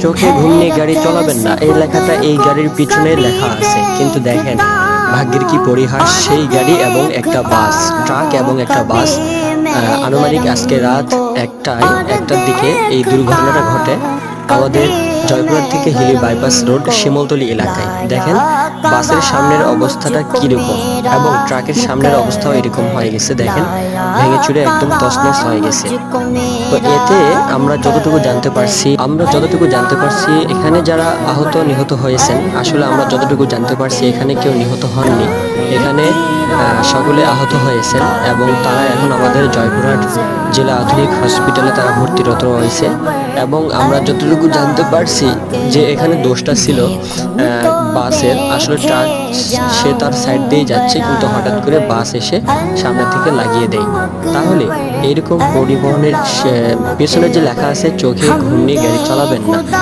চোখে ঘুম নিয়ে গাড়ি চালাবেন না, এই লেখাটা এই গাড়ির পিছনে লেখা আছে, কিন্তু দেখেন ভাগ্যের কি পরিহাস, সেই গাড়ি এবং একটা বাস, ট্রাক এবং একটা বাস আনুমানিক আজকে রাত একটার দিকে এই দুর্ঘটনাটা ঘটে আমাদের জয়পুরহাট থেকে হিলি বাইপাস রোড শিমলতলি এলাকায়। দেখেন বাসের সামনের অবস্থাটা কিরকম এবং ট্রাকের সামনের অবস্থাও এরকম হয়ে গেছে। দেখেন ভেঙে চুরে একদম তছনছ হয়ে গেছে। তো এতে আমরা যতটুকু জানতে পারছি এখানে যারা আহত নিহত হয়েছেন, আসলে আমরা যতটুকু জানতে পারছি এখানে কেউ নিহত হননি, এখানে সকলে আহত হয়েছেন এবং তারা এখন আমাদের জয়পুরহাট জেলা আধুনিক হসপিটালে তারা ভর্তিরত রয়েছে। এবং আমরা যতটুকু জানতে পারছি যে এখানে দোষটা ছিল বাসের, আসলে ট্রাক সে তার সাইড দিয়ে যাচ্ছে কিন্তু হঠাৎ করে বাস এসে সামনে থেকে লাগিয়ে দেয়। তাহলে এইরকম পরিবহনের পেছনে যে লেখা আছে চোখে ঘুম নিয়ে গাড়ি চালাবেন না,